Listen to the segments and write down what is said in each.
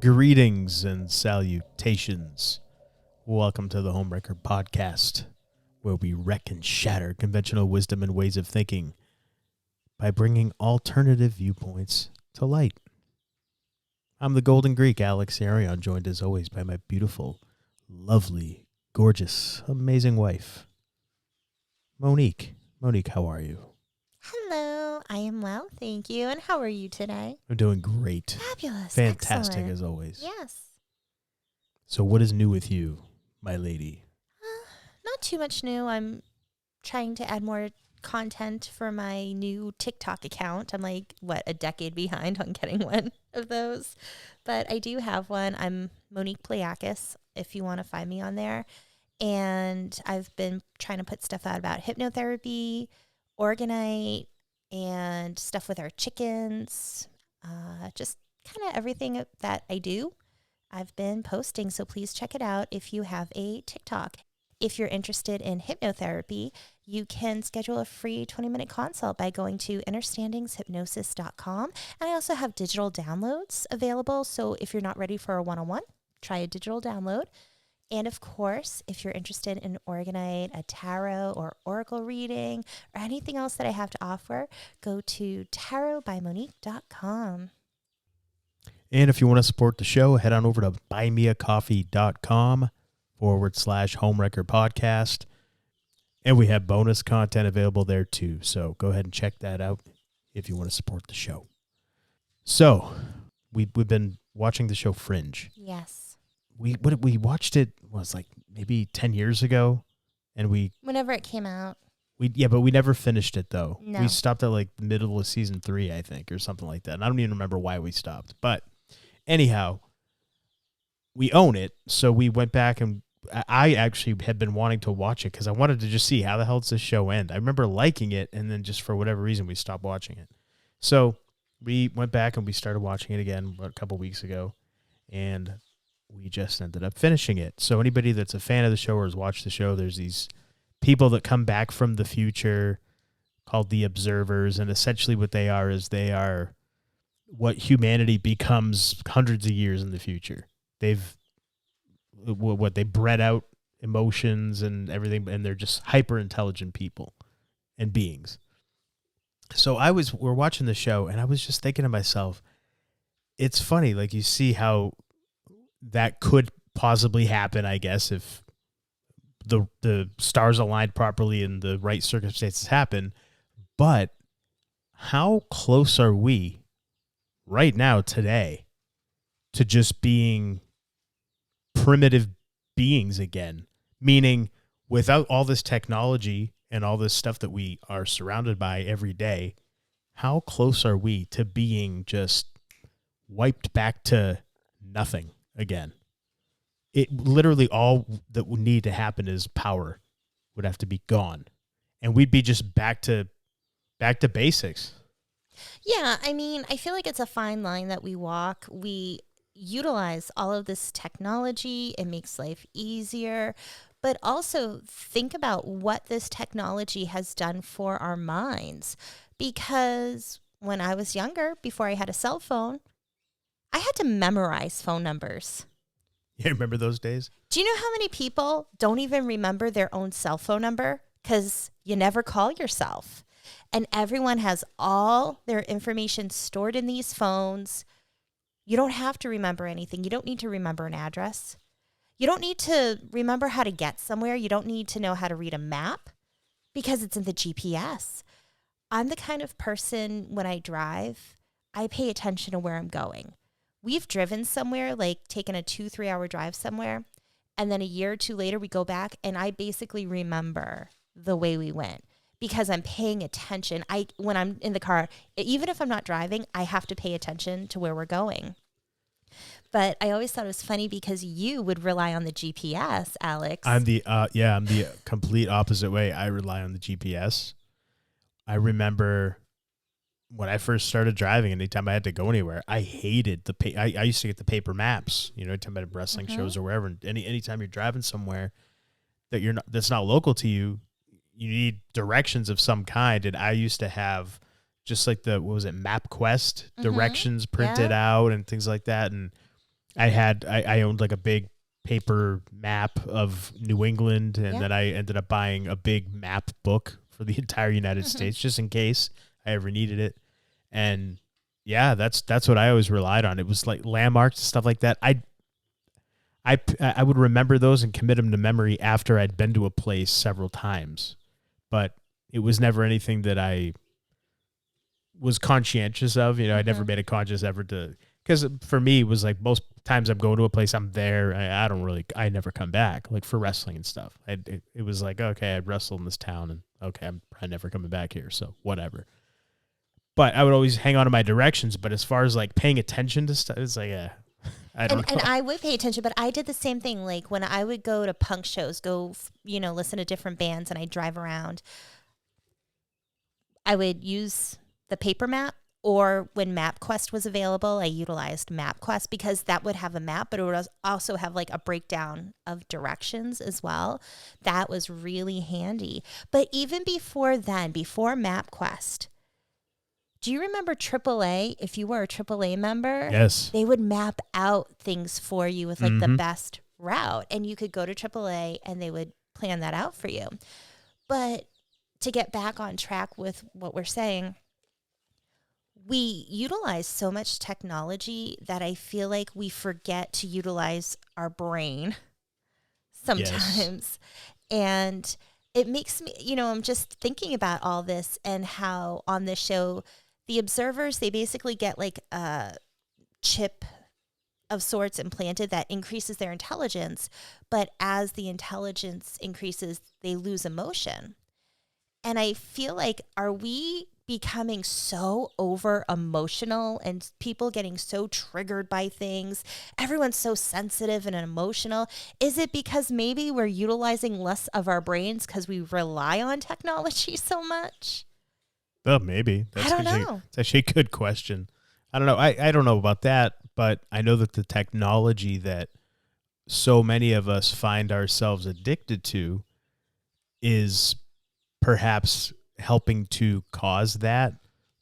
Greetings and salutations. Welcome to the Homewrecker Podcast, where we wreck and shatter conventional wisdom and ways of thinking by bringing alternative viewpoints to light. I'm the Golden Greek, Alex Arion, joined as always by my beautiful, lovely, gorgeous, amazing wife, Monique. Monique, how are you? Hello, I am well, thank you. And how are you today? I'm doing great. Fabulous. Fantastic Excellent. as always. Yes. So what is new with you, my lady? Not too much new. I'm trying to add more content for my new TikTok account. I'm like, a decade behind on getting one of those. But I do have one. I'm Monique Playakis, if you want to find me on there. And I've been trying to put stuff out about hypnotherapy, orgonite, and stuff with our chickens. Just kind of everything that I do, I've been posting. So please check it out if you have a TikTok. If you're interested in hypnotherapy, you can schedule a free 20-minute consult by going to understandingshypnosis.com. And I also have digital downloads available. So if you're not ready for a one-on-one, try a digital download. And of course, if you're interested in orgonite, a tarot or oracle reading, or anything else that I have to offer, go to tarotbymonique.com. And if you want to support the show, head on over to buymeacoffee.com/Homewrecker Podcast. And we have bonus content available there too. So go ahead and check that out if you want to support the show. So we've been watching the show Fringe. Yes. We watched it was like maybe 10 years ago, and whenever it came out. But we never finished it though. No. We stopped at like the middle of season 3, I think, or something like that. And I don't even remember why we stopped. But anyhow, we own it, so we went back, and I actually had been wanting to watch it because I wanted to just see how the hell does this show end. I remember liking it, and then just for whatever reason we stopped watching it. So we went back and we started watching it again a couple weeks ago, and we just ended up finishing it. So anybody that's a fan of the show or has watched the show, there's these people that come back from the future called the Observers, and essentially what they are is they are what humanity becomes hundreds of years in the future. They bred out emotions and everything, and they're just hyper intelligent people and beings. So we're watching the show, and I was just thinking to myself, it's funny, like you see how that could possibly happen, I guess, if the stars aligned properly and the right circumstances happen. But how close are we right now today to just being primitive beings again? Meaning, without all this technology and all this stuff that we are surrounded by every day, how close are we to being just wiped back to nothing again? It literally, all that would need to happen is power would have to be gone, and we'd be just back to basics. Yeah, I mean, I feel like it's a fine line that we walk. We utilize all of this technology. It makes life easier. But also think about what this technology has done for our minds. Because when I was younger, before I had a cell phone, I had to memorize phone numbers. Yeah, remember those days? Do you know how many people don't even remember their own cell phone number? Because you never call yourself. And everyone has all their information stored in these phones. You don't have to remember anything. You don't need to remember an address. You don't need to remember how to get somewhere. You don't need to know how to read a map because it's in the GPS. I'm the kind of person, when I drive, I pay attention to where I'm going. We've driven somewhere, like taken a 2-3 hour drive somewhere, and then a year or two later we go back and I basically remember the way we went because I'm paying attention. When I'm in the car, even if I'm not driving, I have to pay attention to where we're going. But I always thought it was funny because you would rely on the GPS, Alex. I'm the complete opposite way. I rely on the GPS. I remember when I first started driving, anytime I had to go anywhere, I hated I used to get the paper maps, anytime I had wrestling shows or wherever. And anytime you're driving somewhere that's not local to you, you need directions of some kind. And I used to have just like MapQuest directions printed out and things like that. And I owned like a big paper map of New England, and Yeah. then I ended up buying a big map book for the entire United States just in case I ever needed it. And yeah, that's what I always relied on. It was like landmarks and stuff like that. I would remember those and commit them to memory after I'd been to a place several times, but it was never anything that I was conscientious of. You know, I never made a conscious effort to, because for me it was like most times I'm going to a place, I'm there. I never come back, like for wrestling and stuff. It was like, okay, I'd wrestle in this town, and okay, I'm probably never coming back here, so whatever. But I would always hang on to my directions. But as far as like paying attention to stuff, it's like, I don't know. And I would pay attention, but I did the same thing. Like when I would go to punk shows, listen to different bands, and I drive around, I would use the paper map, or when MapQuest was available, I utilized MapQuest because that would have a map, but it would also have like a breakdown of directions as well. That was really handy. But even before then, before MapQuest, do you remember AAA? If you were a AAA member, Yes. they would map out things for you with like the best route, and you could go to AAA and they would plan that out for you. But to get back on track with what we're saying, we utilize so much technology that I feel like we forget to utilize our brain sometimes. Yes. And it makes me, I'm just thinking about all this and how on this show, the observers, they basically get like a chip of sorts implanted that increases their intelligence. But as the intelligence increases, they lose emotion. And I feel like, are we becoming so over emotional and people getting so triggered by things? Everyone's so sensitive and emotional. Is it because maybe we're utilizing less of our brains because we rely on technology so much? Well, maybe. I don't know. It's actually a good question. I don't know. I don't know about that, but I know that the technology that so many of us find ourselves addicted to is perhaps helping to cause that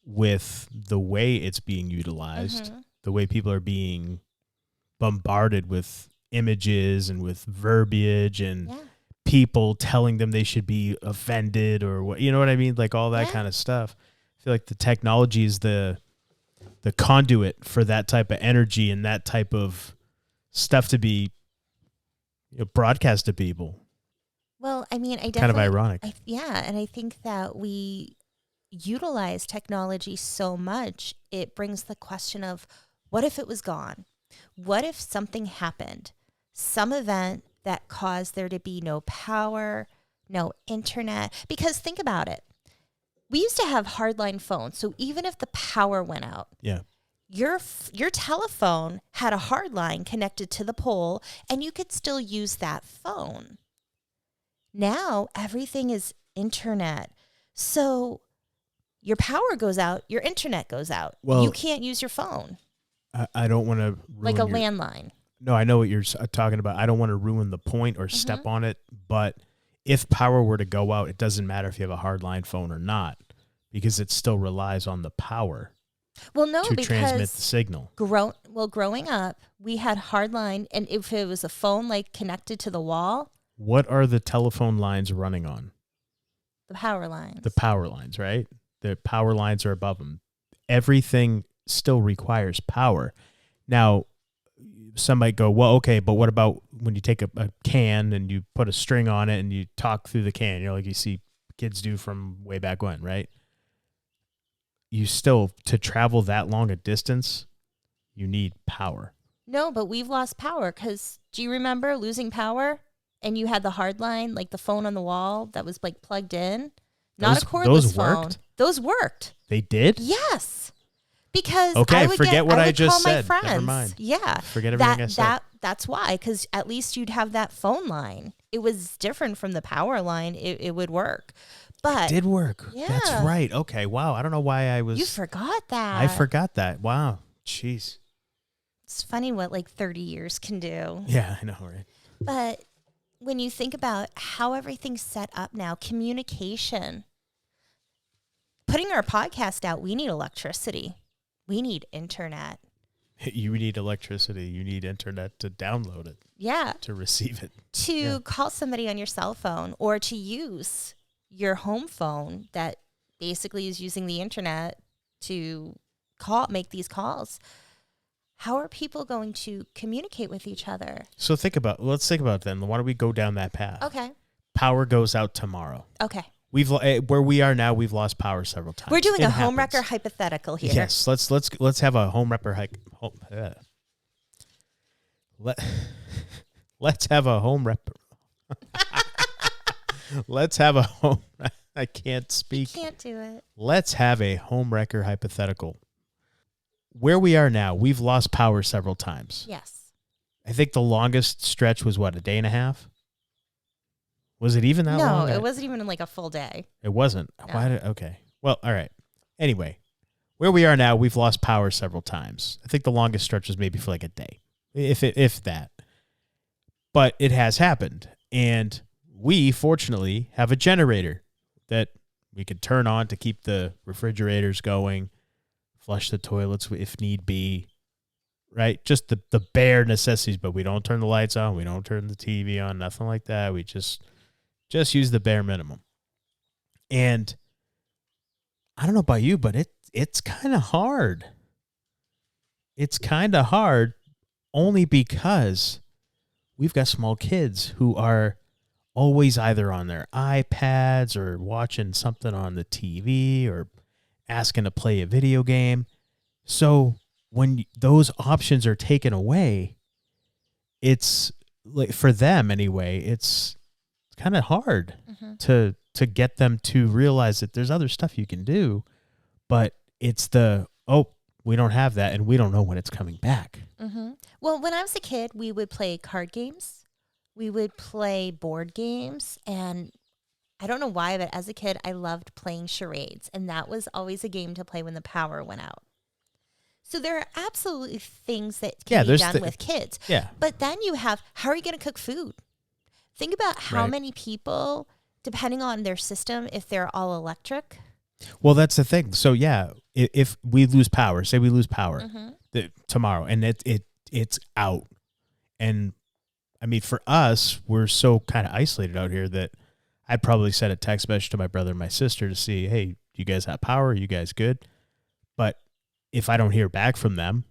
with the way it's being utilized, the way people are being bombarded with images and with verbiage and people telling them they should be offended or what, you know what I mean? Like all that kind of stuff. I feel like the technology is the conduit for that type of energy and that type of stuff to be broadcast to people. Well, I mean, I definitely... Kind of ironic. And I think that we utilize technology so much, it brings the question of, what if it was gone? What if something happened? Some event that caused there to be no power, no internet? Because think about it. We used to have hardline phones, so even if the power went out, your telephone had a hard line connected to the pole, and you could still use that phone. Now, everything is internet. So your power goes out, your internet goes out. Well, you can't use your phone. I don't want to like a landline. No, I know what you're talking about. I don't want to ruin the point or step on it. But if power were to go out, it doesn't matter if you have a hardline phone or not, because it still relies on the power to transmit the signal. Growing up, we had hardline, and if it was a phone like connected to the wall. What are the telephone lines running on? The power lines. The power lines, right? The power lines are above them. Everything still requires power. Now, some might go, well, okay, but what about when you take a can and you put a string on it and you talk through the can, like you see kids do from way back when, right? You still, to travel that long a distance, you need power. No, but we've lost power because do you remember losing power? And you had the hard line, like the phone on the wall that was like plugged in. Not a cordless phone. Those worked. They did? Yes. Because I would forget what I just call said. My friends. Never mind. Yeah. Forget everything I said. That's why, because at least you'd have that phone line. It was different from the power line. It would work. But it did work. Yeah. That's right. Okay. Wow. I don't know why I was. You forgot that. I forgot that. Wow. Jeez. It's funny what like 30 years can do. Yeah, I know, right? But when you think about how everything's set up now, communication, putting our podcast out, we need electricity. We need internet. You need electricity. You need internet to download it, Yeah. to receive it. To call somebody on your cell phone or to use your home phone that basically is using the internet to make these calls. How are people going to communicate with each other? So let's think about it then. Why don't we go down that path? Okay. Power goes out tomorrow. Okay. Where we are now, we've lost power several times. We're doing It a happens. Homewrecker hypothetical here. Yes, let's have a Homewrecker let's have a home rep. Let's have a home. I can't speak. You can't do it. Let's have a Homewrecker hypothetical. Where we are now, we've lost power several times. Yes. I think the longest stretch was what, a day and a half? Was it even that long? No, it wasn't even like a full day. It wasn't. No. Okay. Well, all right. Anyway, where we are now, we've lost power several times. I think the longest stretch was maybe for like a day, if that. But it has happened, and we fortunately have a generator that we could turn on to keep the refrigerators going, flush the toilets if need be, right? Just the bare necessities, but we don't turn the lights on, we don't turn the TV on, nothing like that. We just use the bare minimum. And I don't know about you, but it's kind of hard. It's kind of hard only because we've got small kids who are always either on their iPads or watching something on the TV or asking to play a video game. So when those options are taken away, it's like, for them anyway, it's kind of hard to get them to realize that there's other stuff you can do, but it's we don't have that and we don't know when it's coming back. Mm-hmm. Well, when I was a kid, we would play card games. We would play board games. And I don't know why, but as a kid, I loved playing charades. And that was always a game to play when the power went out. So there are absolutely things that can be done with kids. Yeah. But then you have, how are you going to cook food? Think about how many people, depending on their system, if they're all electric. Well, that's the thing. So yeah, if we lose power, say we lose power tomorrow, and it's out, and I mean for us, we're so kind of isolated out here that I'd probably send a text message to my brother and my sister to see, hey, do you guys have power? Are you guys good? But if I don't hear back from them,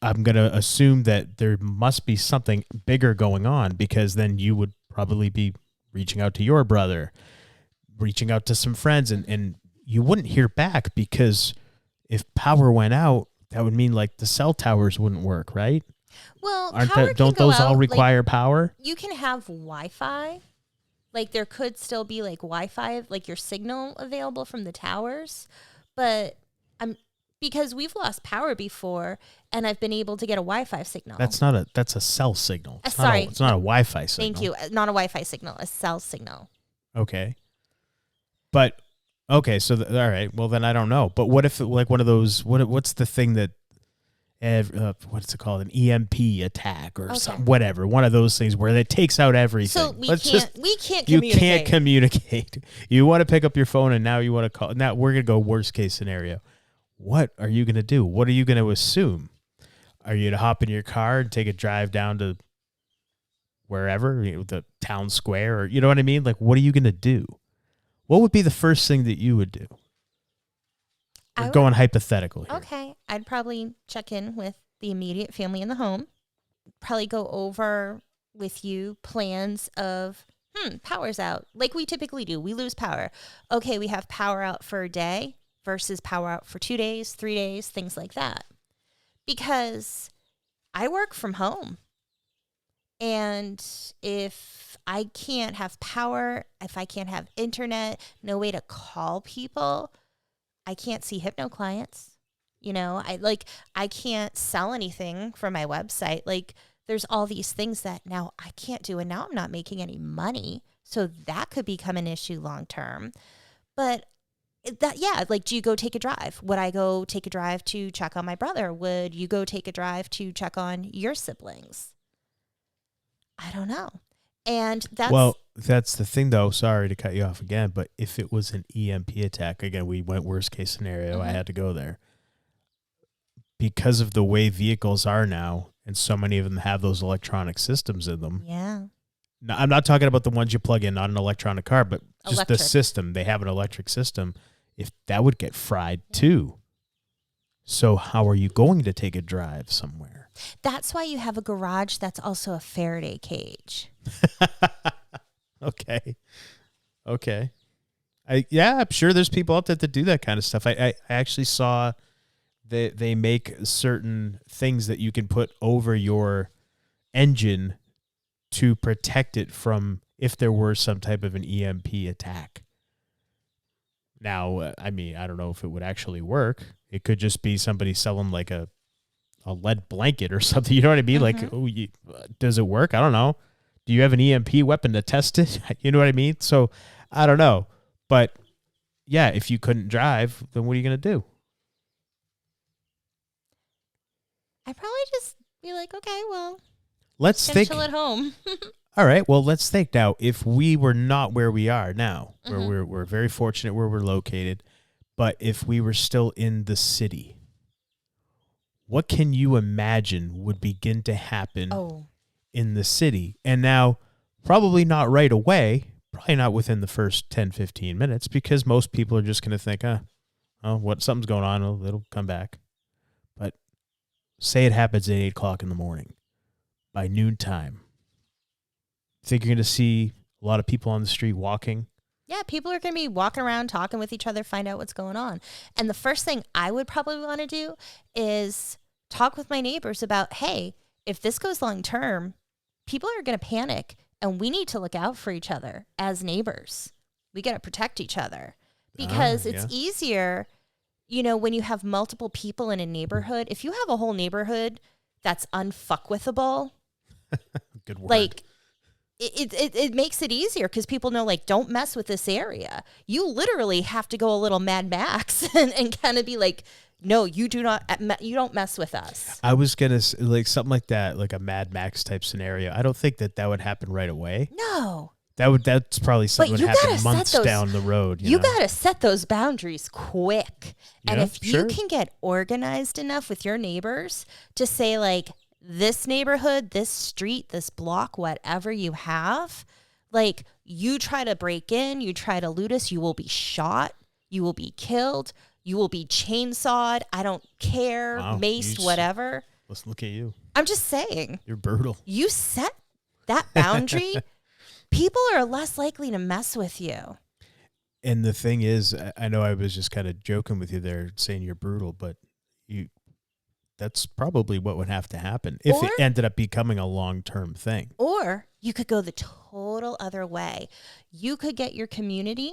I'm going to assume that there must be something bigger going on, because then you would probably be reaching out to your brother, reaching out to some friends, and you wouldn't hear back, because if power went out, that would mean like the cell towers wouldn't work, right? Well, don't those all require power? You can have Wi-Fi. Like there could still be like Wi-Fi, like your signal available from the towers, but because we've lost power before, and I've been able to get a Wi-Fi signal. That's a cell signal. It's not a Wi-Fi signal. Thank you. Not a Wi-Fi signal, a cell signal. Okay. But okay, so all right. Well, then I don't know. But what if like one of those? What's the thing that? What's it called? An EMP attack or something? Whatever. One of those things where it takes out everything. So we can't communicate. You can't communicate. You want to pick up your phone and now you want to call. Now we're gonna go worst case scenario. What are you gonna do? What are you gonna assume? Are you to hop in your car and take a drive down to wherever, the town square, or you know what I mean? Like, what are you gonna do? What would be the first thing that you would do? We're going hypothetical here. Okay. I'd probably check in with the immediate family in the home. Probably go over with you plans of, power's out. Like we typically do. We lose power. Okay, we have power out for a day versus power out for 2 days, 3 days, things like that. Because I work from home. And if I can't have power, if I can't have internet, no way to call people, I can't see hypno clients. I can't sell anything from my website. Like there's all these things that now I can't do, and now I'm not making any money. So that could become an issue long term. But do you go take a drive? Would I go take a drive to check on my brother? Would you go take a drive to check on your siblings? I don't know. And that's the thing, though. Sorry to cut you off again, but if it was an EMP attack, again, we went worst case scenario. I had to go there. because of the way vehicles are now, and so many of them have those electronic systems in them. Yeah. Now, I'm not talking about the ones you plug in, not an electronic car, but just Electric. the system. They have an electric system. If that would get fried too. So how are you going to take a drive somewhere? That's why you have a garage that's also a Faraday cage. Okay. I'm sure there's people out there that do that kind of stuff. I actually saw they make certain things that you can put over your engine to protect it from if there were some type of an EMP attack. Now, I mean, I don't know if it would actually work. It could just be somebody selling like a lead blanket or something. You know what I mean? Like, does it work? I don't know. Do you have an EMP weapon to test it? You know what I mean? So I don't know. But yeah, if you couldn't drive, then what are you going to do? I'd probably just be like, okay, well, Let's think. chill at home. All right. Well, let's think now. If we were not where we are now, where we're very fortunate where we're located, but if we were still in the city, what can you imagine would begin to happen in the city? And now, probably not right away, probably not within the first 10, 15 minutes, because most people are just going to think, something's going on. It'll come back. But say it happens at 8 o'clock in the morning. By noontime, think you're going to see a lot of people on the street walking? Yeah, people are going to be walking around, talking with each other, find out what's going on. And the first thing I would probably want to do is talk with my neighbors about, hey, if this goes long term, people are going to panic and we need to look out for each other as neighbors. We got to protect each other because it's easier, when you have multiple people in a neighborhood. If you have a whole neighborhood that's unfuckwithable, good word. Like, it makes it easier because people know, like, don't mess with this area. You literally have to go a little Mad Max and kind of be like, no, you don't mess with us. I was going to like something like that, like a Mad Max type scenario. I don't think that would happen right away. No. That's probably something that would happen months down the road. You got to set those boundaries quick. And if you can get organized enough with your neighbors to say, like, this neighborhood, this street, this block, whatever you have, like, you try to break in, you try to loot us, you will be shot, you will be killed, you will be chainsawed, I don't care, maced, whatever. Let's look at you. I'm just saying. You're brutal. You set that boundary, people are less likely to mess with you. And the thing is, I know I was just kind of joking with you there saying you're brutal, but that's probably what would have to happen if it ended up becoming a long-term thing. Or you could go the total other way. You could get your community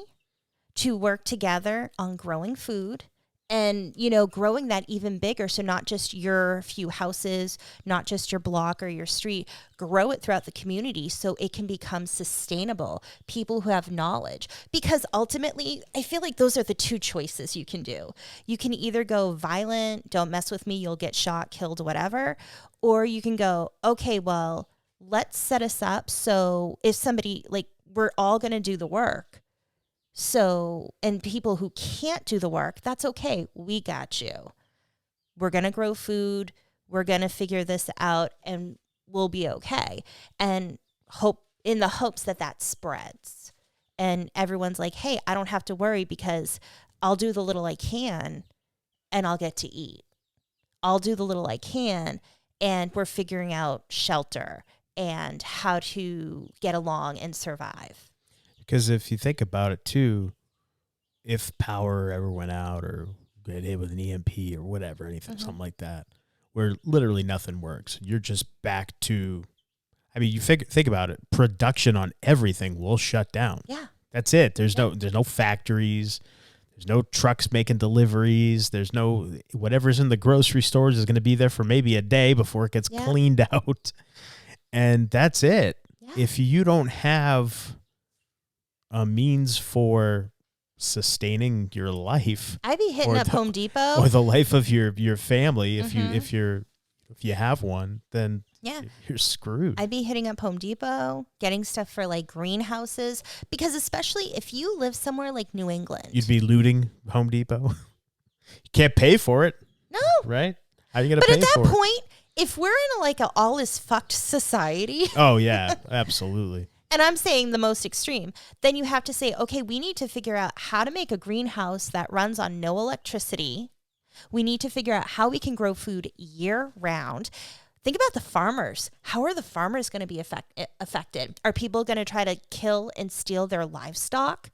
to work together on growing food and, growing that even bigger. So not just your few houses, not just your block or your street, grow it throughout the community so it can become sustainable. People who have knowledge, because ultimately I feel like those are the two choices you can do. You can either go violent, don't mess with me, you'll get shot, killed, whatever. Or you can go, okay, well, let's set us up. So if somebody, like, we're all going to do the work. So, and people who can't do the work, that's okay. We got you. We're going to grow food. We're going to figure this out and we'll be okay. And in the hopes that spreads and everyone's like, hey, I don't have to worry because I'll do the little I can and I'll get to eat. I'll do the little I can and we're figuring out shelter and how to get along and survive. Because if you think about it too, if power ever went out or get hit with an EMP or whatever, anything, something like that, where literally nothing works, you're just back to, I mean, you think about it, production on everything will shut down. Yeah. That's it. There's no factories. There's no trucks making deliveries. There's no, whatever's in the grocery stores is going to be there for maybe a day before it gets cleaned out. And that's it. Yeah. If you don't have a means for sustaining your life, I'd be hitting up Home Depot or the life of your family. If you have one, then you're screwed. I'd be hitting up Home Depot, getting stuff for like greenhouses, because especially if you live somewhere like New England, you'd be looting Home Depot. You can't pay for it. No, right? How are you going to But pay at that for it? point, if we're in like a all is fucked society, Oh, yeah, absolutely. and I'm saying the most extreme, then you have to say, okay, we need to figure out how to make a greenhouse that runs on no electricity. We need to figure out how we can grow food year round. Think about the farmers. How are the farmers going to be affected? Are people going to try to kill and steal their livestock?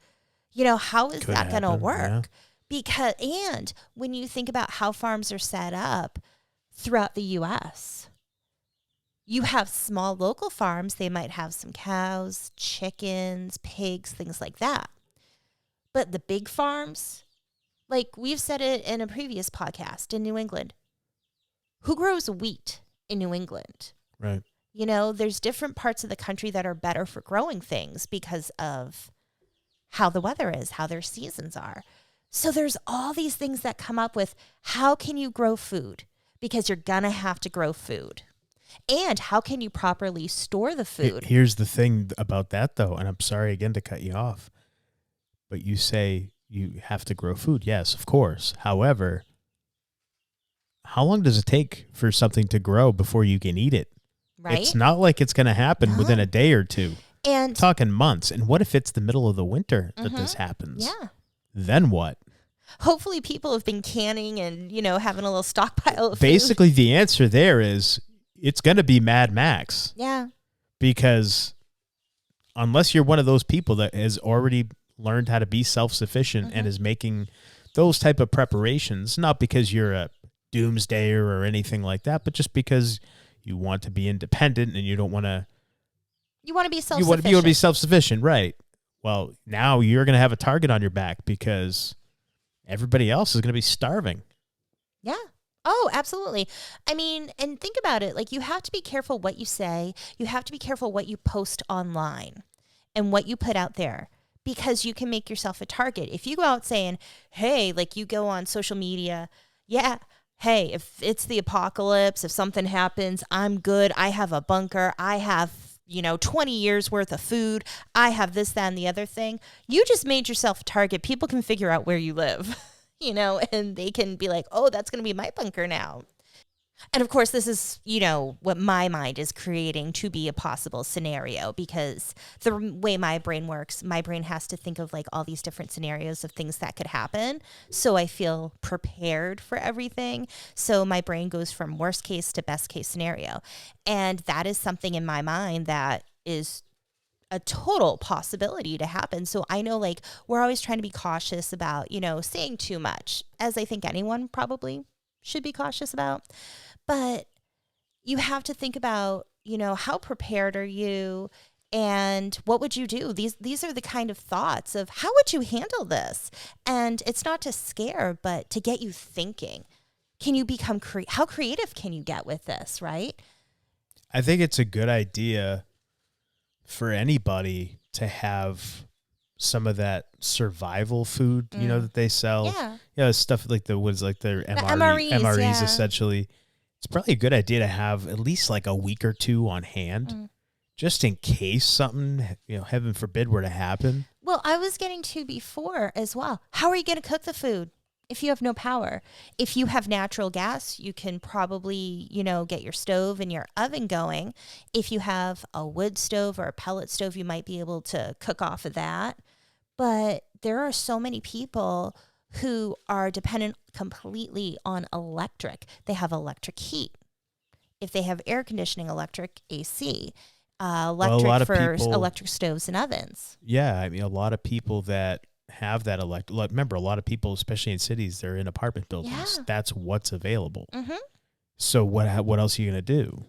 How is that going to work? Yeah. And when you think about how farms are set up throughout the U.S., you have small local farms. They might have some cows, chickens, pigs, things like that. But the big farms, like we've said it in a previous podcast in New England, who grows wheat in New England? Right. There's different parts of the country that are better for growing things because of how the weather is, how their seasons are. So there's all these things that come up with how can you grow food? Because you're going to have to grow food. And how can you properly store the food? Here's the thing about that, though, and I'm sorry again to cut you off, but you say you have to grow food. Yes, of course. However, how long does it take for something to grow before you can eat it? Right? It's not like it's going to happen within a day or two. And I'm talking months. And what if it's the middle of the winter that this happens? Yeah. Then what? Hopefully people have been canning and, having a little stockpile of Basically, the answer there is it's going to be Mad Max. Yeah. Because unless you're one of those people that has already learned how to be self-sufficient and is making those type of preparations, not because you're a doomsdayer or anything like that, but just because you want to be independent and you don't want to. You want to be self-sufficient. You want to be self-sufficient, right? Well, now you're going to have a target on your back because everybody else is going to be starving. Yeah. Oh, absolutely. I mean, and think about it. Like, you have to be careful what you say. You have to be careful what you post online and what you put out there, because you can make yourself a target. If you go out saying, hey, like you go on social media, yeah, hey, if it's the apocalypse, if something happens, I'm good. I have a bunker. I have 20 years worth of food. I have this, that, and the other thing. You just made yourself a target. People can figure out where you live, and they can be like, oh, that's going to be my bunker now. And of course, this is, what my mind is creating to be a possible scenario, because the way my brain works, my brain has to think of like all these different scenarios of things that could happen. So I feel prepared for everything. So my brain goes from worst case to best case scenario. And that is something in my mind that is a total possibility to happen. So I know, like, we're always trying to be cautious about, saying too much, as I think anyone probably should be cautious about. But you have to think about, how prepared are you and what would you do? These are the kind of thoughts of how would you handle this? And it's not to scare, but to get you thinking. Can you become how creative can you get with this, right? I think it's a good idea for anybody to have some of that survival food, that they sell. Yeah. Stuff like their MREs, MREs yeah. essentially. It's probably a good idea to have at least like a week or two on hand, just in case something, heaven forbid, were to happen. Well, I was getting to before as well. How are you going to cook the food if you have no power? If you have natural gas, you can probably, get your stove and your oven going. If you have a wood stove or a pellet stove, you might be able to cook off of that. But there are so many people who are dependent completely on electric. They have electric heat. If they have air conditioning, electric AC, electric stoves and ovens. Yeah, I mean, a lot of people that have that remember, a lot of people, especially in cities, they're in apartment buildings. Yeah. That's what's available. So what else are you going to do?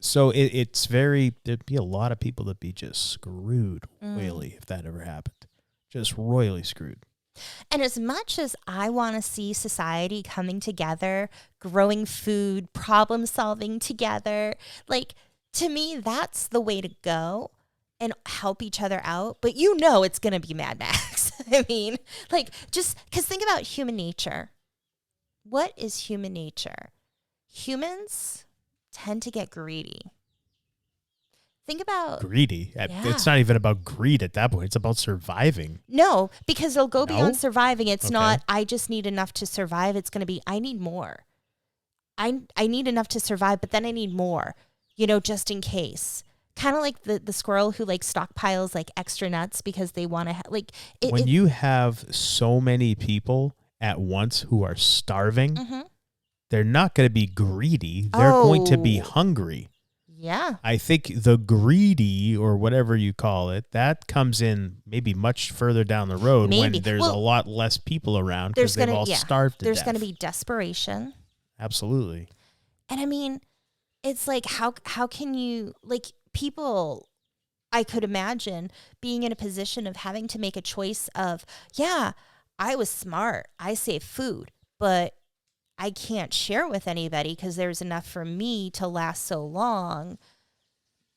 So there'd be a lot of people that'd be just screwed royally if that ever happened. Just royally screwed. And as much as I want to see society coming together, growing food, problem solving together, like, to me, that's the way to go and help each other out. But it's going to be Mad Max. I mean, like, just because think about human nature. What is human nature? Humans tend to get greedy. Think about greedy. Yeah. It's not even about greed at that point. It's about surviving. No, because it'll go beyond surviving. It's not, I just need enough to survive. It's going to be, I need more. I need enough to survive, but then I need more, you know, just in case. Kind of like the squirrel who like stockpiles like extra nuts because they want to when you have so many people at once who are starving, mm-hmm. they're not going to be greedy. They're going to be Oh. hungry. Yeah. I think the greedy, or whatever you call it, that comes in maybe much further down the road when there's a lot less people around because they've all starved to death. There's going to be desperation. Absolutely. And I mean, it's like, how can you, like, people, I could imagine being in a position of having to make a choice of, yeah, I was smart, I saved food, but I can't share with anybody because there's enough for me to last so long.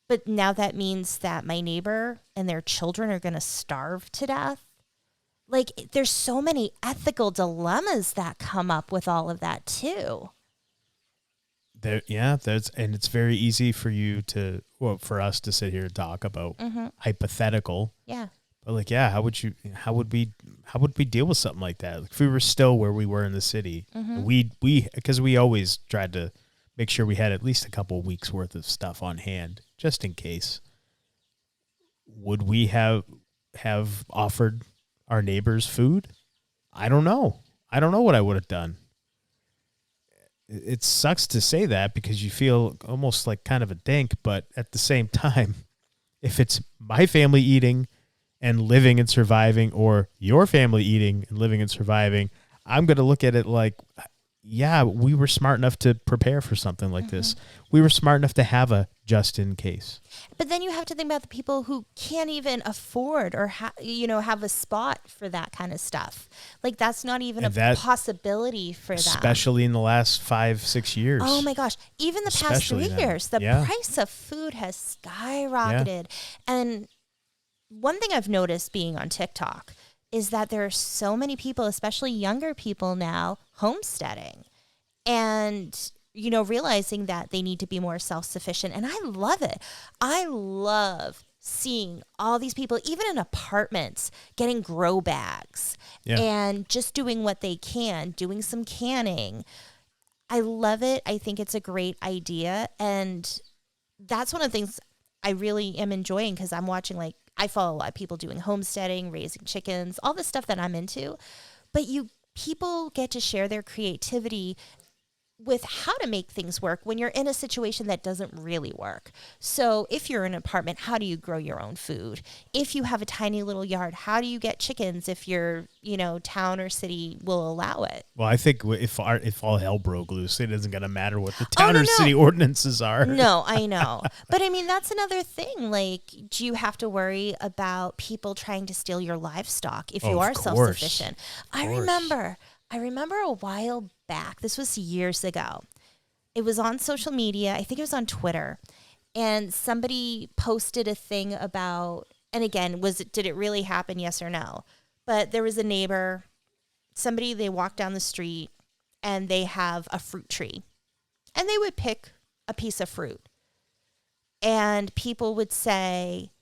But now that means that my neighbor and their children are going to starve to death. Like, there's so many ethical dilemmas that come up with all of that too. And it's very easy for you to, for us to sit here and talk about hypothetical. Yeah. But like, yeah, how would we deal with something like that? Like if we were still where we were in the city, because we always tried to make sure we had at least a couple of weeks worth of stuff on hand just in case. Would we have offered our neighbors food? I don't know. I don't know what I would have done. It sucks to say that because you feel almost like kind of a dink, but at the same time, if it's my family eating and living and surviving, or your family eating and living and surviving, I'm going to look at it like, yeah, we were smart enough to prepare for something like this. We were smart enough to have a just in case. But then you have to think about the people who can't even afford or have a spot for that kind of stuff. Like that's not even a possibility for them. Especially in the last 5-6 years. Oh my gosh. Even the past 3 years, the price of food has skyrocketed. Yeah. And one thing I've noticed being on TikTok is that there are so many people, especially younger people now, homesteading and, realizing that they need to be more self-sufficient. And I love it. I love seeing all these people, even in apartments, getting grow bags and just doing what they can, doing some canning. I love it. I think it's a great idea. And that's one of the things I really am enjoying because I'm watching, I follow a lot of people doing homesteading, raising chickens, all the stuff that I'm into. But people get to share their creativity with how to make things work when you're in a situation that doesn't really work. So if you're in an apartment, how do you grow your own food? If you have a tiny little yard, how do you get chickens if your, town or city will allow it? Well, I think if all hell broke loose, it isn't going to matter what the town or city ordinances are. No, I know. But I mean, that's another thing. Like, do you have to worry about people trying to steal your livestock if you are self-sufficient? I remember a while back, this was years ago, it was on social media, I think it was on Twitter, and somebody posted a thing about, and again, did it really happen, yes or no? But there was a neighbor, they walked down the street, and they have a fruit tree, and they would pick a piece of fruit, and people would say,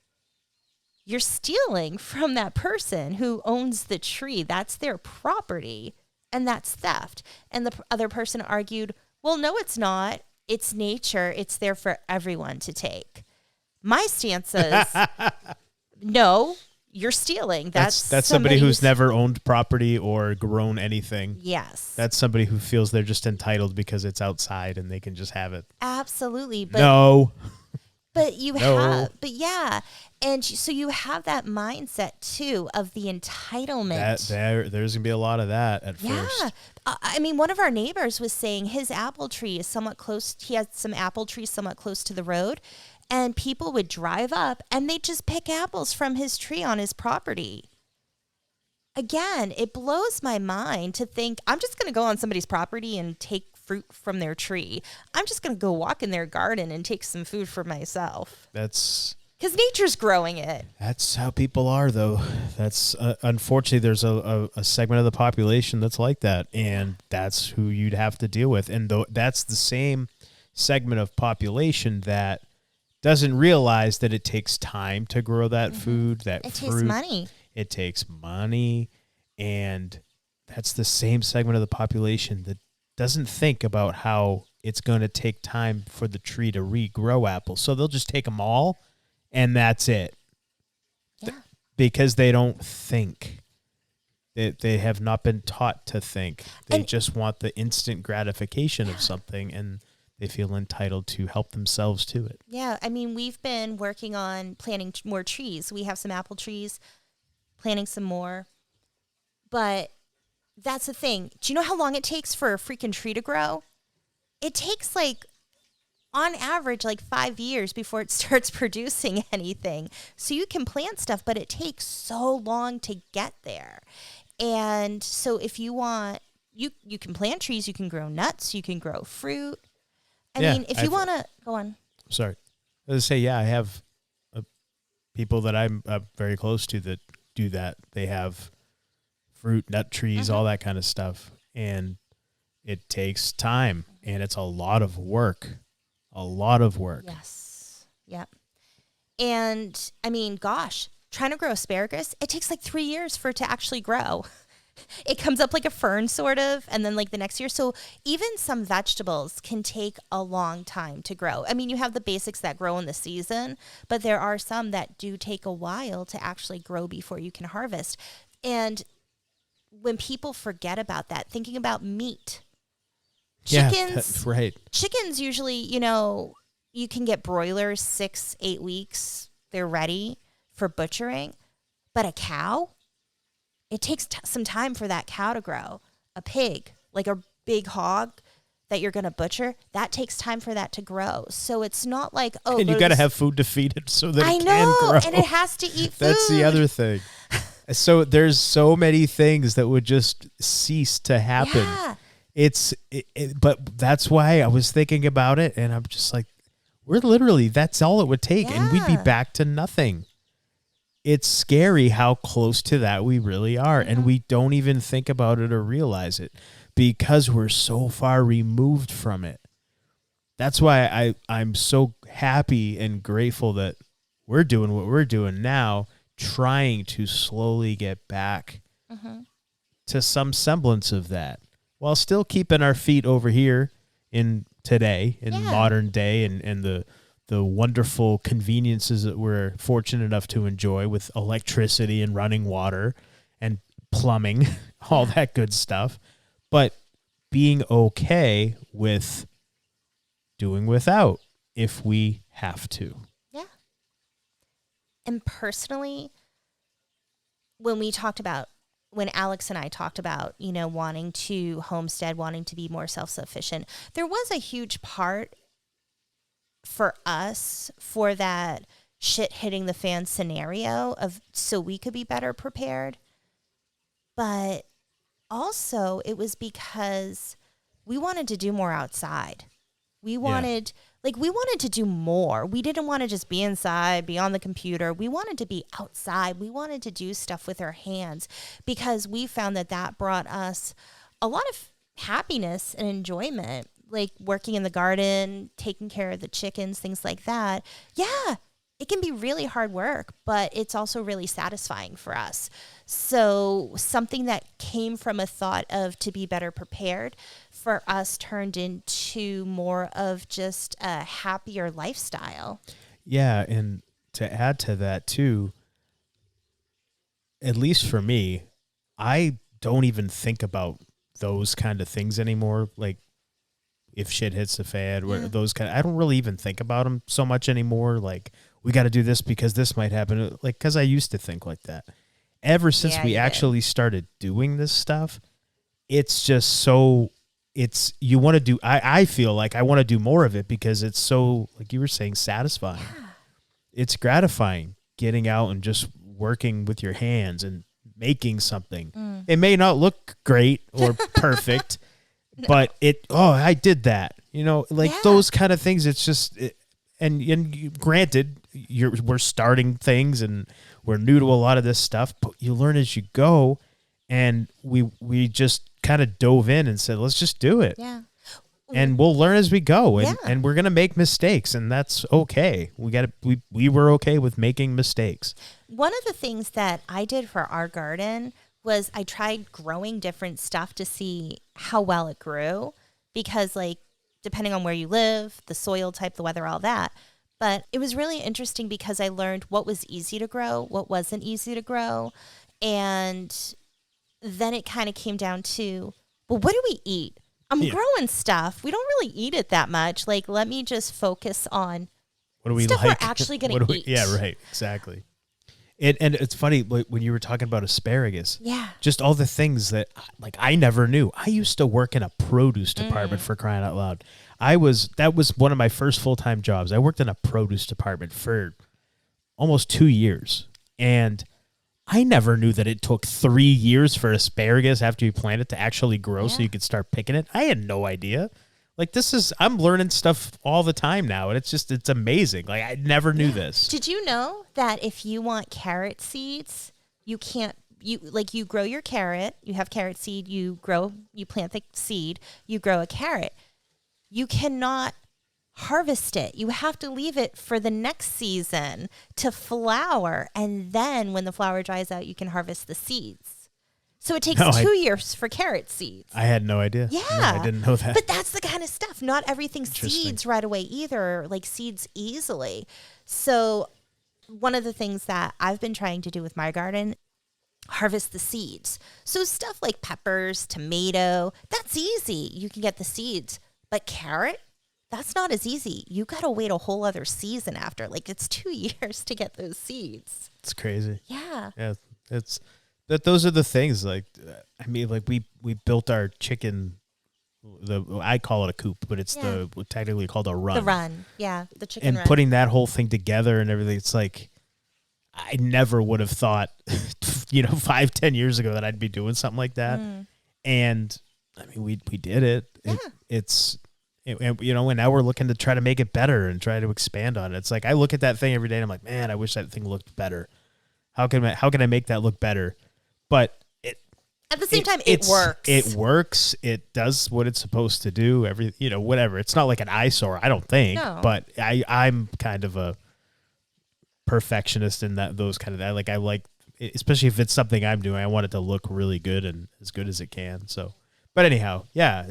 you're stealing from that person who owns the tree, that's their property. And that's theft. And the other person argued, well, no, it's not. It's nature. It's there for everyone to take. My stance is, no, you're stealing. That's somebody who's never owned property or grown anything. Yes. That's somebody who feels they're just entitled because it's outside and they can just have it. Absolutely. But no. But and so you have that mindset too of the entitlement. There's gonna be a lot of that at first. I mean, one of our neighbors was saying his apple tree is somewhat close. He had some apple trees somewhat close to the road, and people would drive up and they'd just pick apples from his tree on his property. Again, it blows my mind to think I'm just going to go on somebody's property and take fruit from their tree. I'm just going to go walk in their garden and take some food for myself. That's because nature's growing it. That's how people are, though. That's unfortunately, there's a segment of the population that's like that, and that's who you'd have to deal with. And that's the same segment of population that doesn't realize that it takes time to grow that food, that fruit. It takes money. It takes money, and that's the same segment of the population that doesn't think about how it's going to take time for the tree to regrow apples. So they'll just take them all and that's it. Yeah. Because they don't think. They have not been taught to think. They just want the instant gratification of something, and they feel entitled to help themselves to it. Yeah. I mean, we've been working on planting more trees. We have some apple trees, planting some more. But that's the thing. Do you know how long it takes for a freaking tree to grow? It takes on average 5 years before it starts producing anything. So you can plant stuff, but it takes so long to get there. And so if you want, you can plant trees, you can grow nuts, you can grow fruit. I mean, if you want to go on. Sorry. I was going to say, I have people that I'm very close to that do that. They have fruit, nut trees, all that kind of stuff. And it takes time, and it's a lot of work. A lot of work. Yes. Yep. And I mean, gosh, trying to grow asparagus, it takes 3 years for it to actually grow. It comes up like a fern sort of, and then the next year. So even some vegetables can take a long time to grow. I mean, you have the basics that grow in the season, but there are some that do take a while to actually grow before you can harvest. And when people forget about that, thinking about meat, chickens, right. Chickens usually, you can get broilers 6-8 weeks. They're ready for butchering. But a cow, it takes some time for that cow to grow. A pig, like a big hog that you're going to butcher, that takes time for that to grow. So it's not and you got to have food to feed it so that it can grow. And it has to eat food. That's the other thing. So there's so many things that would just cease to happen. Yeah. But that's why I was thinking about it, and I'm just that's all it would take, and we'd be back to nothing. It's scary how close to that we really are, and we don't even think about it or realize it because we're so far removed from it. That's why I'm so happy and grateful that we're doing what we're doing now, trying to slowly get back to some semblance of that, while still keeping our feet over here in today, in modern day, and the wonderful conveniences that we're fortunate enough to enjoy with electricity and running water and plumbing, all that good stuff. But being okay with doing without if we have to. Yeah. And personally, when Alex and I talked about, wanting to homestead, wanting to be more self-sufficient, there was a huge part for us for that shit hitting the fan scenario so we could be better prepared. But also it was because we wanted to do more outside. We wanted to do more. We didn't want to just be inside, be on the computer. We wanted to be outside. We wanted to do stuff with our hands because we found that brought us a lot of happiness and enjoyment, like working in the garden, taking care of the chickens, things like that. Yeah, it can be really hard work, but it's also really satisfying for us. So something that came from a thought of to be better prepared for us turned into more of just a happier lifestyle. Yeah, and to add to that too, at least for me, I don't even think about those kind of things anymore. Like if shit hits the fan, or those I don't really even think about them so much anymore. Like we got to do this because this might happen. Like, cause I used to think like that. Ever since we actually started doing this stuff, it's just you want to do, I feel like I want to do more of it because it's so, like you were saying, satisfying. Yeah. It's gratifying getting out and just working with your hands and making something. It may not look great or perfect, but I did that, those kind of things. It's just, granted, we're starting things and we're new to a lot of this stuff, but you learn as you go. And we just kind of dove in and said, let's just do it. Yeah. And we'll learn as we go. And we're going to make mistakes, and that's okay. We were okay with making mistakes. One of the things that I did for our garden was I tried growing different stuff to see how well it grew, because depending on where you live, the soil type, the weather, all that. But it was really interesting because I learned what was easy to grow, what wasn't easy to grow. And then it kind of came down to, well, what do we eat? I'm growing stuff. We don't really eat it that much. Like, let me just focus on what do we stuff like? we're actually going to eat. Yeah, right. Exactly. And it's funny when you were talking about asparagus. Yeah. Just all the things that like I never knew. I used to work in a produce department for crying out loud. That was one of my first full-time jobs. I worked in a produce department for almost 2 years. And I never knew that it took 3 years for asparagus after you plant it to actually grow so you could start picking it. I had no idea. Like I'm learning stuff all the time now, and it's amazing. Like I never knew this. Did you know that if you want carrot seeds, you grow your carrot, you have carrot seed, you plant the seed, you grow a carrot. You cannot harvest it. You have to leave it for the next season to flower, and then when the flower dries out, you can harvest the seeds. So it takes 2 years for carrot seeds. I had no idea. Yeah. No, I didn't know that. But that's the kind of stuff. Not everything seeds right away either, like seeds easily. So one of the things that I've been trying to do with my garden, harvest the seeds. So stuff like peppers, tomato, that's easy. You can get the seeds. But carrot, that's not as easy. You got to wait a whole other season after. Like it's 2 years to get those seeds. It's crazy. Yeah. Yeah. Those are the things. Like, I mean, like we built our chicken. I call it a coop, but it's technically called a run. The run, yeah, the chicken and run. Putting that whole thing together and everything. It's like I never would have thought, 5-10 years ago that I'd be doing something like that. And I mean, we did it. Yeah. And now we're looking to try to make it better and try to expand on it. It's like I look at that thing every day and I'm like, man, I wish that thing looked better. How can I make that look better? But at the same time, it works. It works. It does what it's supposed to do. Whatever. It's not like an eyesore, I don't think. No. But I'm kind of a perfectionist in those kind of. I like, especially if it's something I'm doing. I want it to look really good and as good as it can. So, but anyhow, yeah.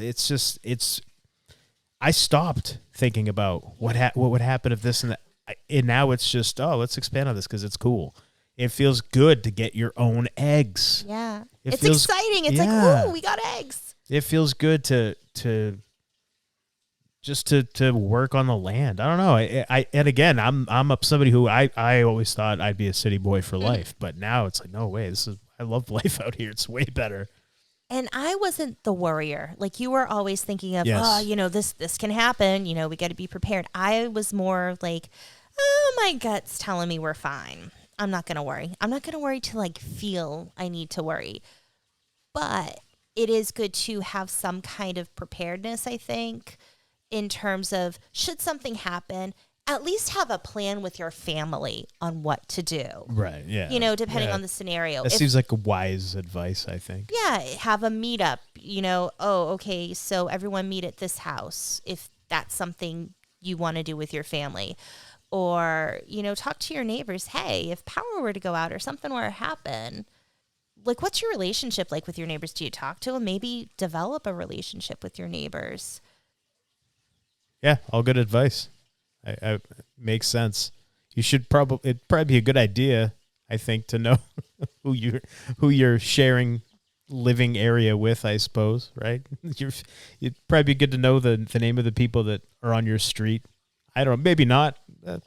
I stopped thinking about what would happen if this and that. And now it's just let's expand on this because it's cool. It feels good to get your own eggs. Yeah. It's exciting. It's like, ooh, we got eggs. It feels good to work on the land. I don't know. And again, I'm somebody who I always thought I'd be a city boy for life, but now it's like, no way. I love life out here. It's way better. And I wasn't the worrier. Like you were always thinking of, this can happen. We got to be prepared. I was more like, my gut's telling me we're fine. I'm not going to worry. I'm not going to worry to feel I need to worry. But it is good to have some kind of preparedness, I think, in terms of should something happen, at least have a plan with your family on what to do. Right, yeah. Depending on the scenario. That seems like a wise advice, I think. Yeah, have a meetup, okay, so everyone meet at this house if that's something you want to do with your family. Or, talk to your neighbors. Hey, if power were to go out or something were to happen, what's your relationship like with your neighbors? Do you talk to them? Maybe develop a relationship with your neighbors. Yeah, all good advice. I makes sense. It'd probably be a good idea, I think, to know who you're sharing living area with, I suppose, right? It'd probably be good to know the name of the people that are on your street. I don't know, maybe not,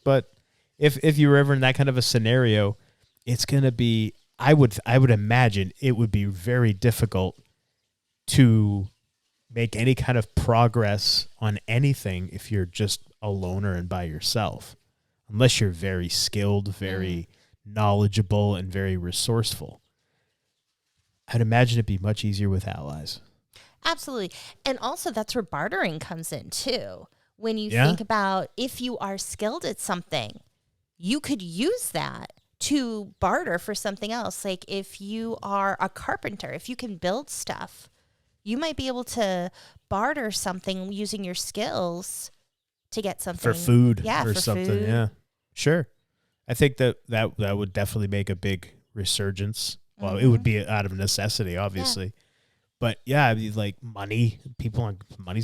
but if you were ever in that kind of a scenario, it's going to be, I would imagine it would be very difficult to make any kind of progress on anything if you're just a loner and by yourself, unless you're very skilled, very knowledgeable, and very resourceful. I'd imagine it'd be much easier with allies. Absolutely. And also that's where bartering comes in too. When you think about if you are skilled at something, you could use that to barter for something else. Like if you are a carpenter, if you can build stuff, you might be able to barter something using your skills to get something. For food or for something. Food. Yeah, sure. I think that would definitely make a big resurgence. Well, it would be out of necessity, obviously. But yeah, I mean, like money's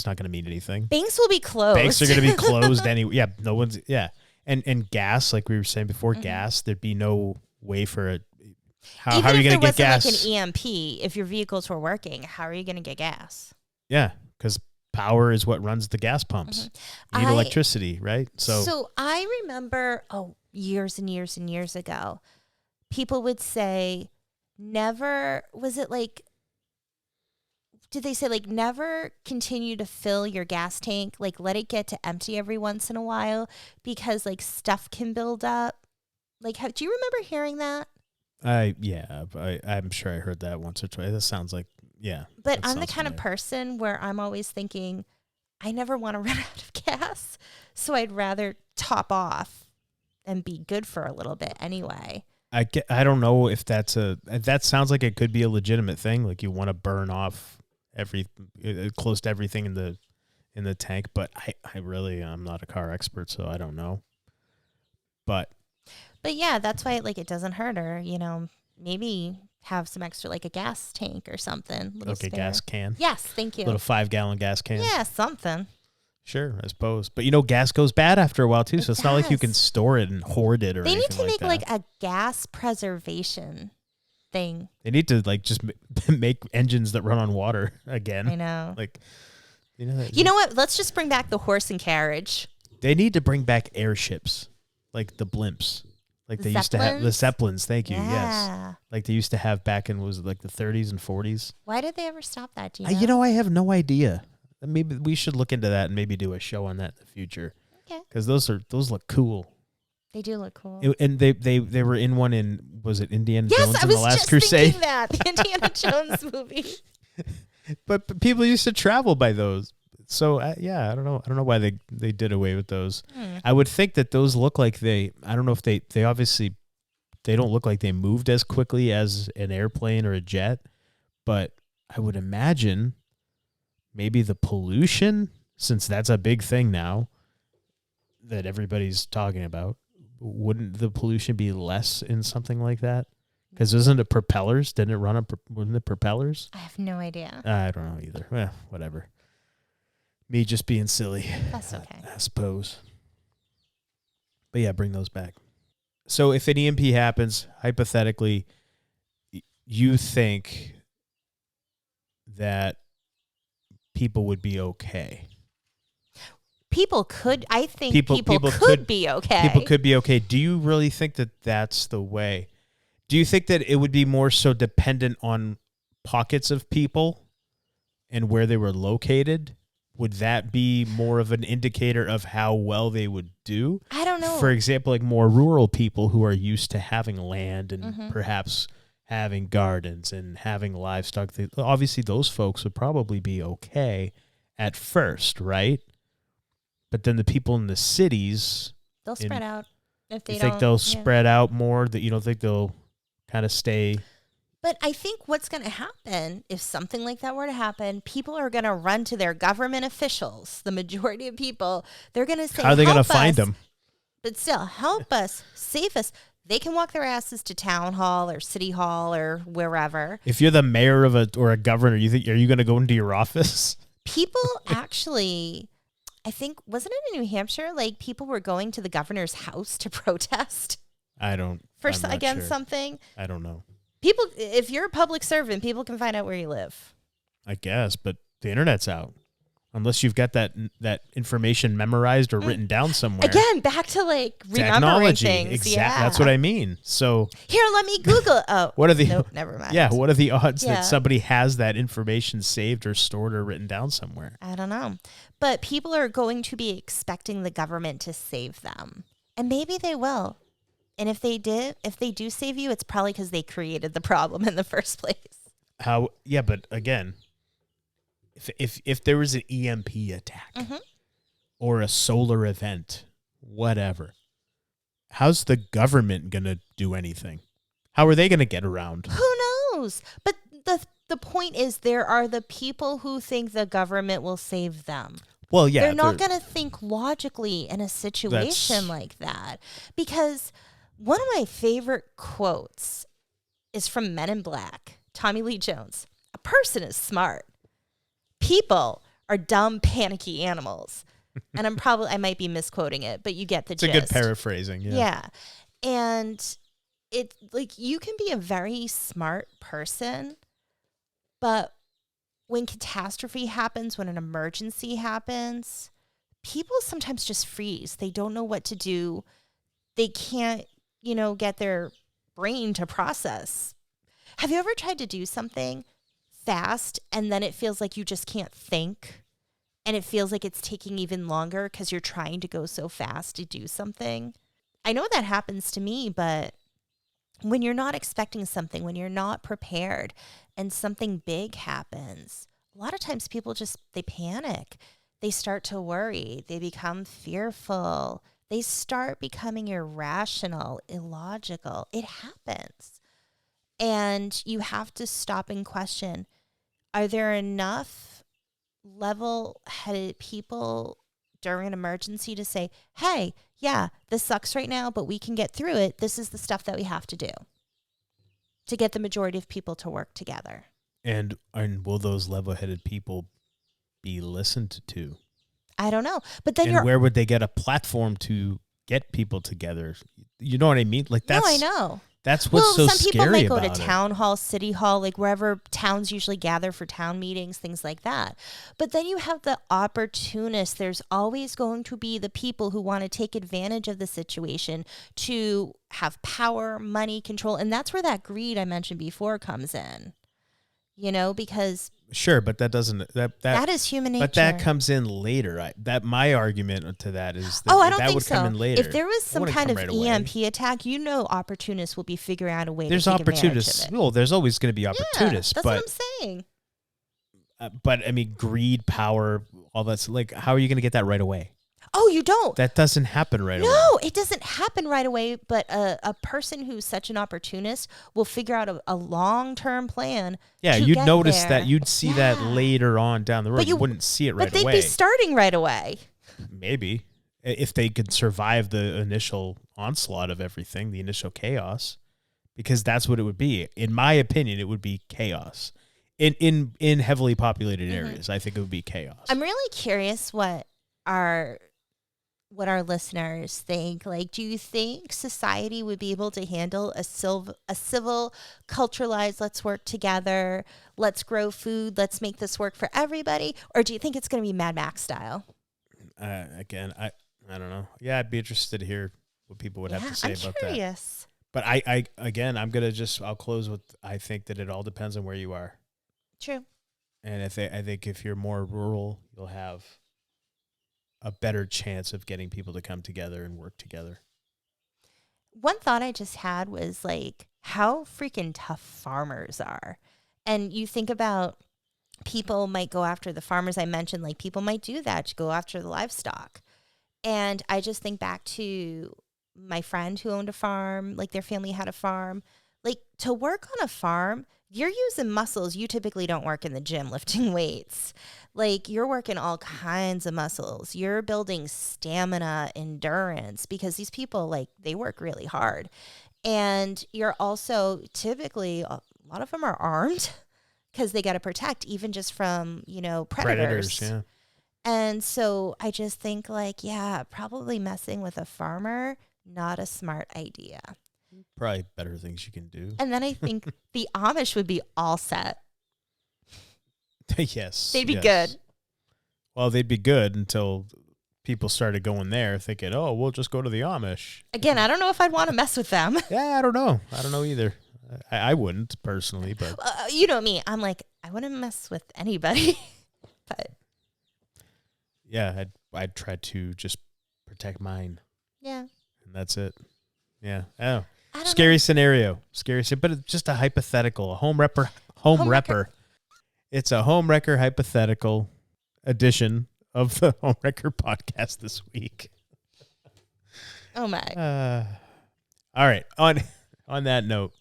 not going to mean anything. Banks will be closed. Banks are going to be closed anyway. Yeah, no one's. Yeah, and gas, like we were saying before, gas. There'd be no way for it. How are you going to get gas? Like an EMP, if your vehicles were working, how are you going to get gas? Yeah, because power is what runs the gas pumps. You need electricity, right? So I remember, years and years and years ago, people would say, never, was it like, did they say like never continue to fill your gas tank? Like let it get to empty every once in a while because like stuff can build up. Like, do you remember hearing that? I'm sure I heard that once or twice. That sounds like, yeah. But I'm the kind of person where I'm always thinking, I never want to run out of gas. So I'd rather top off and be good for a little bit anyway. I don't know if that sounds like it could be a legitimate thing. Like you want to burn off close to everything in the tank, but I'm not a car expert, so I don't know. But yeah, that's why it doesn't hurt her, maybe have some extra, like a gas tank or something. Okay, gas can. Yes, thank you. Little 5-gallon gas can. Yeah, something. Sure, I suppose. But gas goes bad after a while too, so it's not like you can store it and hoard it or anything like that. They need to make like a gas preservation thing. They need to just make engines that run on water again. I know. You know what? Let's just bring back the horse and carriage. They need to bring back airships, like the blimps. Like they used to have the Zeppelins. Thank you. Yeah. Yes. Like they used to have back in the 30s and 40s. Why did they ever stop that? Do you know? I have no idea. Maybe we should look into that and maybe do a show on that in the future. Okay. Because those look cool. They do look cool. And they were in one in, was it Indiana Jones and the Last Crusade? Yes, I was just thinking that. The Indiana Jones movie. But people used to travel by those. So I don't know why they did away with those. I would think that those look like I don't know if they obviously they don't look like they moved as quickly as an airplane or a jet, but I would imagine maybe the pollution, since that's a big thing now that everybody's talking about, wouldn't the pollution be less in something like that? Because isn't it propellers? Didn't it run on wasn't it propellers? I have no idea. I don't know either. Well, whatever. Me just being silly. That's okay. I suppose. But yeah, bring those back. So if an EMP happens, hypothetically, you think that people would be okay? I think people could be okay. People could be okay. Do you really think that that's the way? Do you think that it would be more so dependent on pockets of people and where they were located? Would that be more of an indicator of how well they would do? I don't know. For example, like more rural people who are used to having land and perhaps having gardens and having livestock. Obviously, those folks would probably be okay at first, right? But then the people in the cities, they'll spread out. If they think they'll spread out more? That you don't think they'll kind of stay? But I think what's going to happen, if something like that were to happen, people are going to run to their government officials. The majority of people, they're going to say, how are they going to find them? But still, help us, save us. They can walk their asses to town hall or city hall or wherever. If you're the mayor of or a governor, are you going to go into your office? People actually, I think, wasn't it in New Hampshire? Like people were going to the governor's house to protest. Against something. I don't know. People, if you're a public servant, people can find out where you live. I guess, but the internet's out. Unless you've got that information memorized or written down somewhere. Again, back to remembering things. Exactly. Yeah. That's what I mean. So here, let me Google. Oh, what are the? Nope, never mind. Yeah, what are the odds that somebody has that information saved or stored or written down somewhere? I don't know, but people are going to be expecting the government to save them, and maybe they will. And if they do save you, it's probably because they created the problem in the first place. Yeah, but again, if there was an EMP attack or a solar event, whatever, how's the government going to do anything? How are they going to get around? Who knows? But the point is there are the people who think the government will save them. Well, yeah. They're not going to think logically in a situation like that. Because one of my favorite quotes is from Men in Black, Tommy Lee Jones. A person is smart. People are dumb, panicky animals. And I might be misquoting it, but you get the gist. It's a good paraphrasing. Yeah. And it, like, you can be a very smart person, but when catastrophe happens, when an emergency happens, people sometimes just freeze. They don't know what to do. They can't, get their brain to process. Have you ever tried to do something fast and then it feels like you just can't think? And it feels like it's taking even longer because you're trying to go so fast to do something? I know that happens to me, but when you're not expecting something, when you're not prepared and something big happens, a lot of times people they panic. They start to worry. They become fearful. They start becoming irrational, illogical. It happens. And you have to stop and question, are there enough level-headed people during an emergency to say, hey, yeah, this sucks right now, but we can get through it. This is the stuff that we have to do to get the majority of people to work together. And will those level-headed people be listened to? I don't know. But then where would they get a platform to get people together? You know what I mean? Like, that's, no, I know. That's what's so scary about it. Some people might go to town hall, city hall, like wherever towns usually gather for town meetings, things like that. But then you have the opportunists. There's always going to be the people who want to take advantage of the situation to have power, money, control. And that's where that greed I mentioned before comes in. Because sure, but that doesn't that is human nature. But that comes in later. My argument to that is that I don't think would so. come in later. If there was some kind of EMP attack, opportunists will be figuring out a way to take advantage of it. Well, there's always going to be opportunists. Yeah, that's what I'm saying. But I mean, greed, power, all that's like, how are you going to get that right away? Oh, you don't. That doesn't happen right away. No, it doesn't happen right away. But a person who's such an opportunist will figure out a long-term plan. Yeah, to you'd get notice there. that. You'd see that later on down the road. You wouldn't see it right away. But they'd be starting right away. Maybe. If they could survive the initial onslaught of everything, the initial chaos, because that's what it would be. In my opinion, it would be chaos. In heavily populated areas, I think it would be chaos. I'm really curious what our listeners think. Like, do you think society would be able to handle a civil, culturalized, let's work together, let's grow food, let's make this work for everybody? Or do you think it's going to be Mad Max style? Again, I don't know. Yeah, I'd be interested to hear what people would have to say about curious. that. But I'll close with, I think that it all depends on where you are. True. And I think if you're more rural, you'll have a better chance of getting people to come together and work together. One thought I just had was like how freaking tough farmers are. And you think about people might go after the farmers I mentioned, like people might do that to go after the livestock. And I just think back to my friend who owned a farm, like their family had a farm. Like, to work on a farm, you're using muscles you typically don't work in the gym lifting weights. Like, you're working all kinds of muscles. You're building stamina, endurance, because these people, like, they work really hard. And you're also typically, a lot of them are armed because they got to protect even just from, predators. Yeah. And so I just think probably messing with a farmer, not a smart idea. Probably better things you can do. And then I think the Amish would be all set. Yes. They'd be good. Well, they'd be good until people started going there thinking, oh, we'll just go to the Amish. Again, I don't know if I'd want to mess with them. Yeah, I don't know. I don't know either. I wouldn't personally, but. You know me. I'm like, I wouldn't mess with anybody. But. Yeah, I'd try to just protect mine. Yeah. And that's it. Yeah. Oh. Scary scenario. But it's just a hypothetical. A homewrecker. It's a Homewrecker Hypothetical edition of the Homewrecker podcast this week. Oh my. All right. On that note,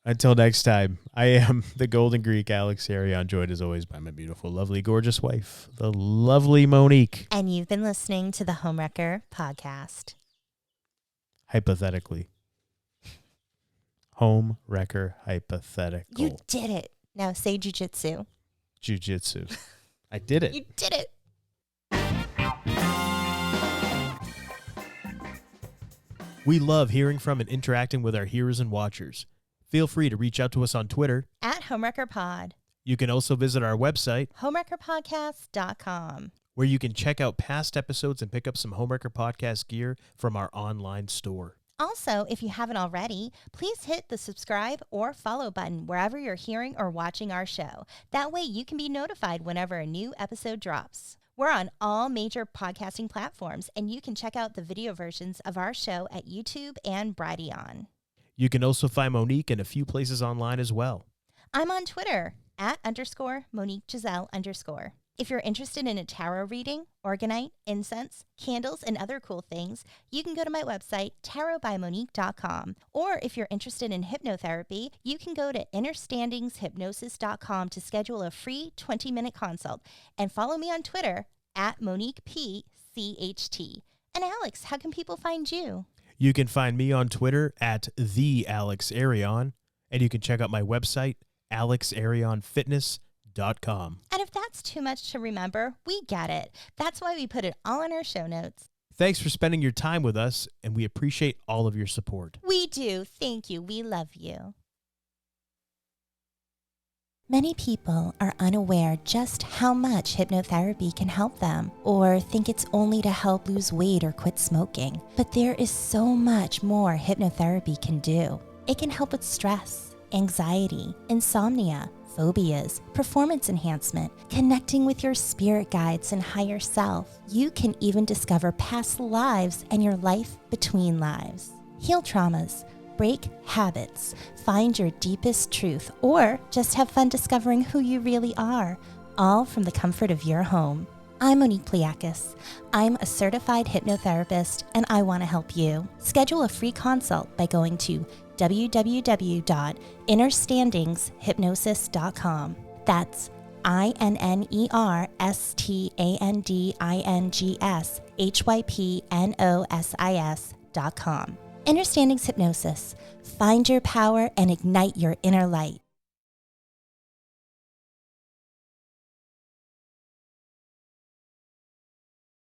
until next time, I am the Golden Greek Alex Arion, joined as always by my beautiful, lovely, gorgeous wife, the lovely Monique. And you've been listening to the Homewrecker podcast. Hypothetically. Homewrecker Hypothetical. You did it. Now say jujitsu. Jiu-jitsu. I did it. You did it. We love hearing from and interacting with our hearers and watchers. Feel free to reach out to us on Twitter At Homewrecker Pod. You can also visit our website, homewreckerpodcast.com, where you can check out past episodes and pick up some Homewrecker Podcast gear from our online store. Also, if you haven't already, please hit the subscribe or follow button wherever you're hearing or watching our show. That way you can be notified whenever a new episode drops. We're on all major podcasting platforms, and you can check out the video versions of our show at YouTube and Brighteon. You can also find Monique in a few places online as well. I'm on Twitter @_Monique Giselle_. If you're interested in a tarot reading, organite, incense, candles, and other cool things, you can go to my website, tarotbymonique.com. Or if you're interested in hypnotherapy, you can go to innerstandingshypnosis.com to schedule a free 20-minute consult. And follow me on Twitter @MoniquePCHT. And Alex, how can people find you? You can find me on Twitter @TheAlexArion, and you can check out my website, AlexArionFitness.com. And if that's too much to remember, we get it. That's why we put it all in our show notes. Thanks for spending your time with us, and we appreciate all of your support. We do. Thank you. We love you. Many people are unaware just how much hypnotherapy can help them, or think it's only to help lose weight or quit smoking. But there is so much more hypnotherapy can do. It can help with stress, anxiety, insomnia, phobias, performance enhancement, connecting with your spirit guides and higher self. You can even discover past lives and your life between lives. Heal traumas, break habits, find your deepest truth, or just have fun discovering who you really are, all from the comfort of your home. I'm Monique Pliakis. I'm a certified hypnotherapist, and I want to help you. Schedule a free consult by going to www.innerstandingshypnosis.com. That's INNERSTANDINGSHYPNOSIS.com. Inner Standings Hypnosis. Find your power and ignite your inner light.